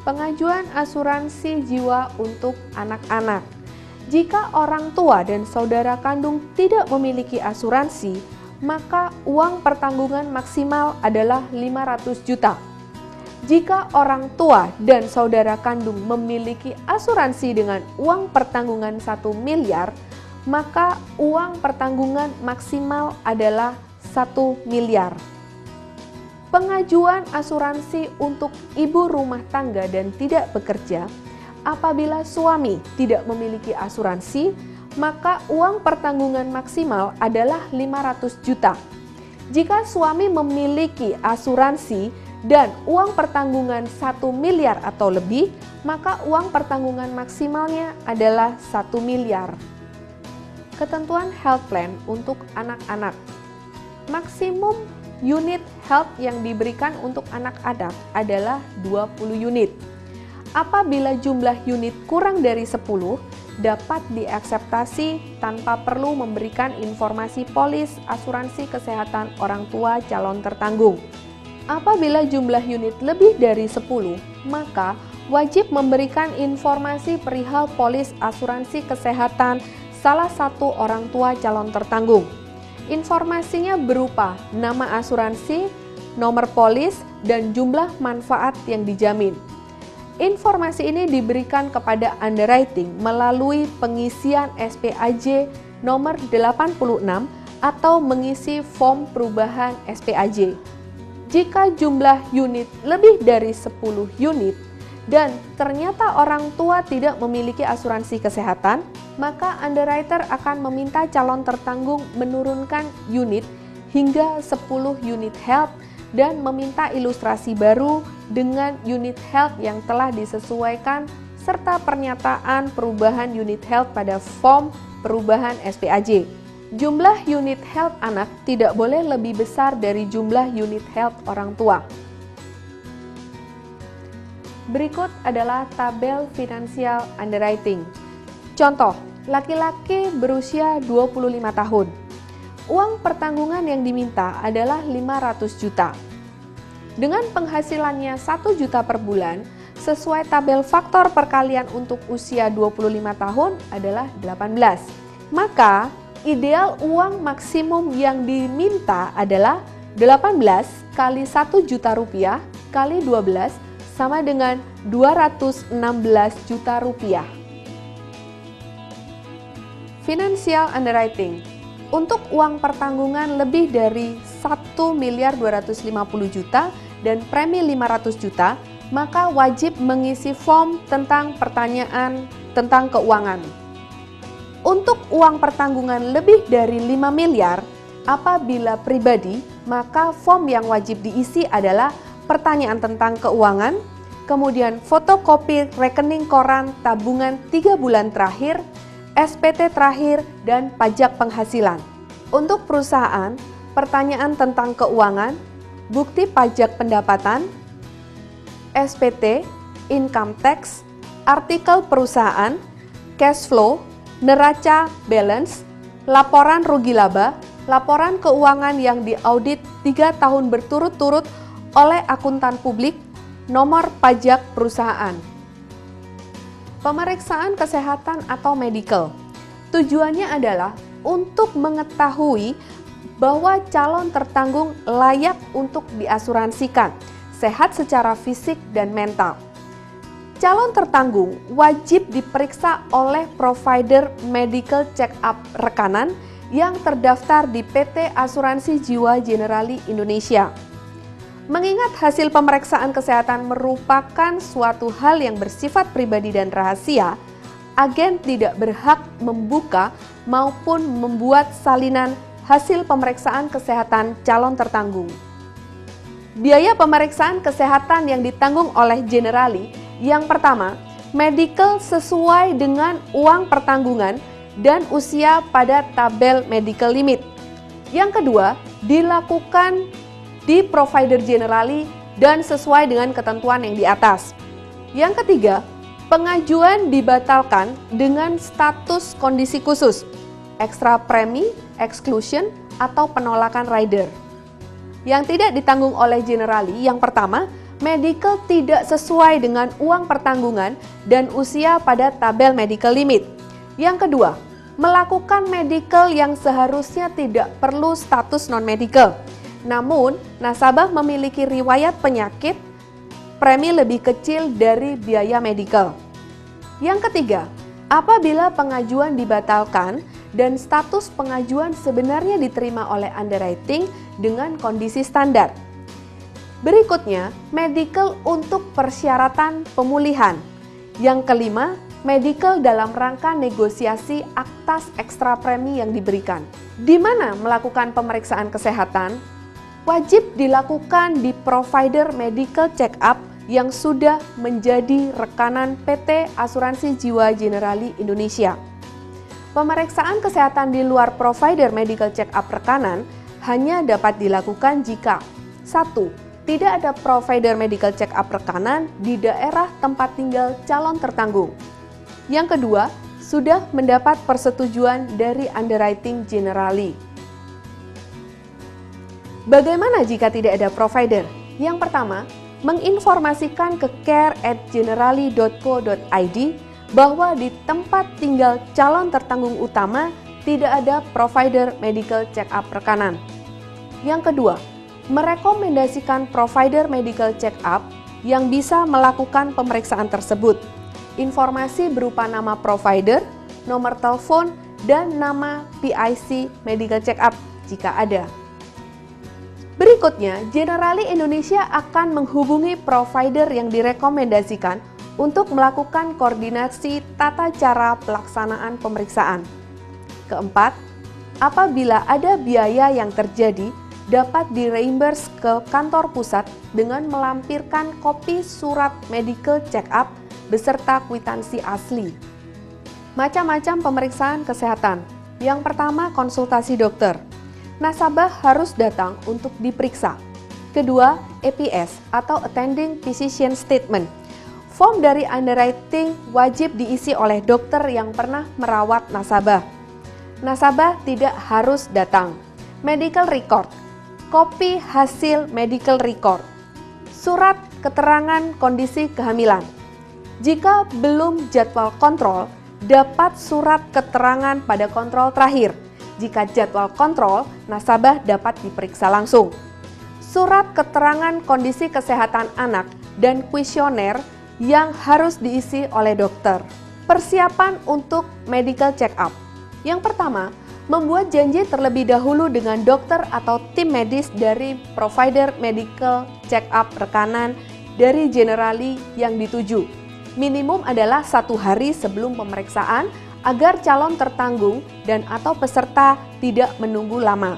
Pengajuan asuransi jiwa untuk anak-anak. Jika orang tua dan saudara kandung tidak memiliki asuransi, maka uang pertanggungan maksimal adalah 500 juta. Jika orang tua dan saudara kandung memiliki asuransi dengan uang pertanggungan 1 miliar, maka uang pertanggungan maksimal adalah 1 miliar. Pengajuan asuransi untuk ibu rumah tangga dan tidak bekerja. Apabila suami tidak memiliki asuransi, maka uang pertanggungan maksimal adalah 500 juta. Jika suami memiliki asuransi dan uang pertanggungan 1 miliar atau lebih, maka uang pertanggungan maksimalnya adalah 1 miliar. Ketentuan health plan untuk anak-anak. Maksimum unit health yang diberikan untuk anak-anak adalah 20 unit. Apabila jumlah unit kurang dari 10, dapat diakseptasi tanpa perlu memberikan informasi polis asuransi kesehatan orang tua calon tertanggung. Apabila jumlah unit lebih dari 10, maka wajib memberikan informasi perihal polis asuransi kesehatan salah satu orang tua calon tertanggung. Informasinya berupa nama asuransi, nomor polis, dan jumlah manfaat yang dijamin. Informasi ini diberikan kepada underwriting melalui pengisian SPAJ nomor 86 atau mengisi form perubahan SPAJ. Jika jumlah unit lebih dari 10 unit dan ternyata orang tua tidak memiliki asuransi kesehatan, maka underwriter akan meminta calon tertanggung menurunkan unit hingga 10 unit health dan meminta ilustrasi baru dengan unit health yang telah disesuaikan serta pernyataan perubahan unit health pada form perubahan SPAJ. Jumlah unit health anak tidak boleh lebih besar dari jumlah unit health orang tua. Berikut adalah tabel finansial underwriting. Contoh, laki-laki berusia 25 tahun. Uang pertanggungan yang diminta adalah 500 juta. Dengan penghasilannya 1 juta per bulan, sesuai tabel faktor perkalian untuk usia 25 tahun adalah 18. Maka, ideal uang maksimum yang diminta adalah 18 kali 1 juta rupiah kali 12 sama dengan 216 juta rupiah. Financial underwriting. Untuk uang pertanggungan lebih dari 1 miliar 250 juta dan premi 500 juta, maka wajib mengisi form tentang pertanyaan tentang keuangan. Untuk uang pertanggungan lebih dari 5 miliar, apabila pribadi, maka form yang wajib diisi adalah pertanyaan tentang keuangan, kemudian fotokopi rekening koran tabungan 3 bulan terakhir, SPT terakhir, dan pajak penghasilan. Untuk perusahaan, pertanyaan tentang keuangan, bukti pajak pendapatan, SPT, income tax, artikel perusahaan, cash flow, neraca balance, laporan rugi laba, laporan keuangan yang diaudit 3 tahun berturut-turut oleh akuntan publik, nomor pajak perusahaan. Pemeriksaan kesehatan atau medical. Tujuannya adalah untuk mengetahui bahwa calon tertanggung layak untuk diasuransikan, sehat secara fisik dan mental. Calon tertanggung wajib diperiksa oleh provider medical check-up rekanan yang terdaftar di PT Asuransi Jiwa Generali Indonesia. Mengingat hasil pemeriksaan kesehatan merupakan suatu hal yang bersifat pribadi dan rahasia, agen tidak berhak membuka maupun membuat salinan hasil pemeriksaan kesehatan calon tertanggung. Biaya pemeriksaan kesehatan yang ditanggung oleh Generali, yang pertama, medical sesuai dengan uang pertanggungan dan usia pada tabel medical limit. Yang kedua, dilakukan di provider Generali dan sesuai dengan ketentuan yang di atas. Yang ketiga, pengajuan dibatalkan dengan status kondisi khusus, ekstra premi, exclusion, atau penolakan rider. Yang tidak ditanggung oleh Generali, yang pertama, medical tidak sesuai dengan uang pertanggungan dan usia pada tabel medical limit. Yang kedua, melakukan medical yang seharusnya tidak perlu status non-medical. Namun, nasabah memiliki riwayat penyakit, premi lebih kecil dari biaya medical. Yang ketiga, apabila pengajuan dibatalkan dan status pengajuan sebenarnya diterima oleh underwriting dengan kondisi standar. Berikutnya, medical untuk persyaratan pemulihan. Yang kelima, medical dalam rangka negosiasi atas ekstra premi yang diberikan. Di mana melakukan pemeriksaan kesehatan? Wajib dilakukan di provider medical check-up yang sudah menjadi rekanan PT Asuransi Jiwa Generali Indonesia. Pemeriksaan kesehatan di luar provider medical check-up rekanan hanya dapat dilakukan jika 1. Tidak ada provider medical check-up rekanan di daerah tempat tinggal calon tertanggung. Yang kedua, sudah mendapat persetujuan dari underwriting generali. Bagaimana jika tidak ada provider? Yang pertama, menginformasikan ke care@generali.co.id bahwa di tempat tinggal calon tertanggung utama tidak ada provider medical check-up rekanan. Yang kedua, merekomendasikan provider medical check-up yang bisa melakukan pemeriksaan tersebut. Informasi berupa nama provider, nomor telepon, dan nama PIC medical check-up jika ada. Berikutnya, Generali Indonesia akan menghubungi provider yang direkomendasikan untuk melakukan koordinasi tata cara pelaksanaan pemeriksaan. Keempat, apabila ada biaya yang terjadi, dapat di-reimburse ke kantor pusat dengan melampirkan kopi surat medical check-up beserta kwitansi asli. Macam-macam pemeriksaan kesehatan. Yang pertama, konsultasi dokter. Nasabah harus datang untuk diperiksa. Kedua, APS atau Attending Physician Statement. Form dari underwriting wajib diisi oleh dokter yang pernah merawat nasabah. Nasabah tidak harus datang. Medical record. Kopi hasil medical record, surat keterangan kondisi kehamilan. Jika belum jadwal kontrol, dapat surat keterangan pada kontrol terakhir. Jika jadwal kontrol, nasabah dapat diperiksa langsung. Surat keterangan kondisi kesehatan anak dan kuesioner yang harus diisi oleh dokter. Persiapan untuk medical check-up. Yang pertama, membuat janji terlebih dahulu dengan dokter atau tim medis dari provider medical check-up rekanan dari Generali yang dituju. Minimum adalah 1 hari sebelum pemeriksaan agar calon tertanggung dan atau peserta tidak menunggu lama.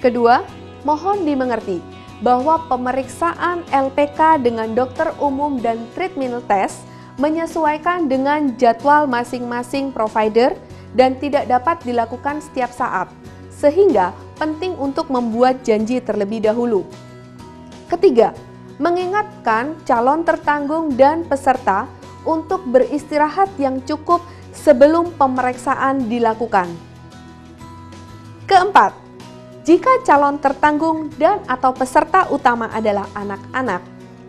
Kedua, mohon dimengerti bahwa pemeriksaan LPK dengan dokter umum dan treatment test menyesuaikan dengan jadwal masing-masing provider dan tidak dapat dilakukan setiap saat, sehingga penting untuk membuat janji terlebih dahulu. Ketiga, mengingatkan calon tertanggung dan peserta untuk beristirahat yang cukup sebelum pemeriksaan dilakukan. Keempat, jika calon tertanggung dan atau peserta utama adalah anak-anak,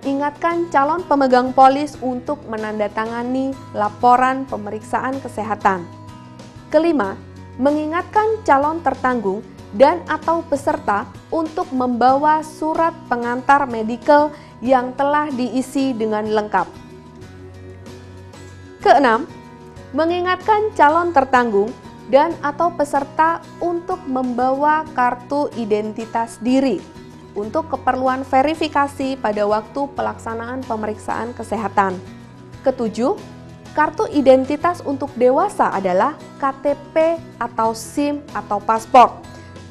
ingatkan calon pemegang polis untuk menandatangani laporan pemeriksaan kesehatan. Kelima, mengingatkan calon tertanggung dan atau peserta untuk membawa surat pengantar medical yang telah diisi dengan lengkap. Keenam, mengingatkan calon tertanggung dan atau peserta untuk membawa kartu identitas diri untuk keperluan verifikasi pada waktu pelaksanaan pemeriksaan kesehatan. Ketujuh, kartu identitas untuk dewasa adalah KTP atau SIM atau paspor.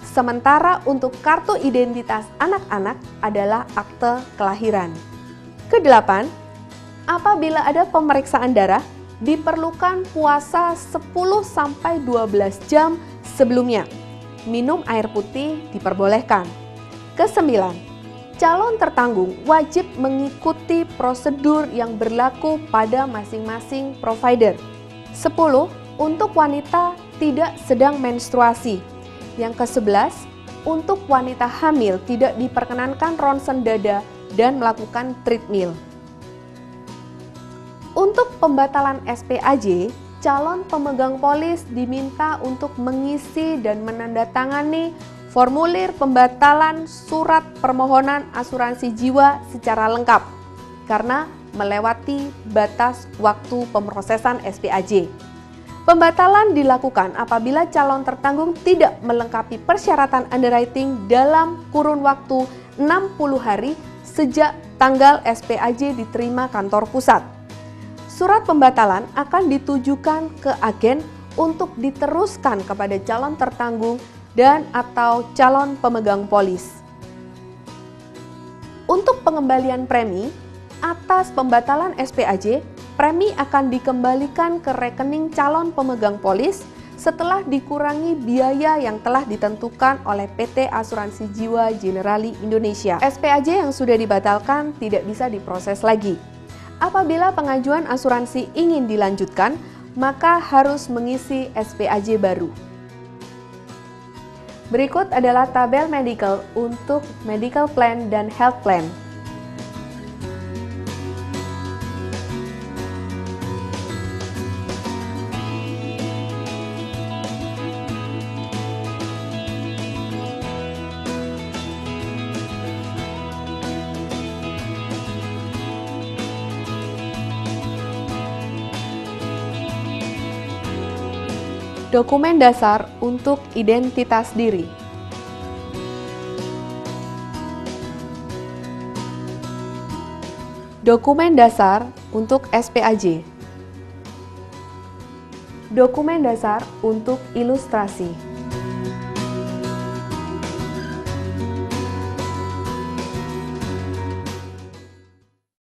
Sementara untuk kartu identitas anak-anak adalah akte kelahiran. Kedelapan, apabila ada pemeriksaan darah, diperlukan puasa 10-12 jam sebelumnya. Minum air putih diperbolehkan. Kesembilan, calon tertanggung wajib mengikuti prosedur yang berlaku pada masing-masing provider. 10. Untuk wanita tidak sedang menstruasi. Yang ke-11, untuk wanita hamil tidak diperkenankan ronsen dada dan melakukan treadmill. Untuk pembatalan SPAJ, calon pemegang polis diminta untuk mengisi dan menandatangani formulir pembatalan surat permohonan asuransi jiwa secara lengkap karena melewati batas waktu pemrosesan SPAJ. Pembatalan dilakukan apabila calon tertanggung tidak melengkapi persyaratan underwriting dalam kurun waktu 60 hari sejak tanggal SPAJ diterima kantor pusat. Surat pembatalan akan ditujukan ke agen untuk diteruskan kepada calon tertanggung dan atau calon pemegang polis. Untuk pengembalian premi, atas pembatalan SPAJ, premi akan dikembalikan ke rekening calon pemegang polis setelah dikurangi biaya yang telah ditentukan oleh PT Asuransi Jiwa Generali Indonesia. SPAJ yang sudah dibatalkan tidak bisa diproses lagi. Apabila pengajuan asuransi ingin dilanjutkan, maka harus mengisi SPAJ baru. Berikut adalah tabel medical untuk medical plan dan health plan. Dokumen dasar untuk identitas diri. Dokumen dasar untuk SPAJ. Dokumen dasar untuk ilustrasi.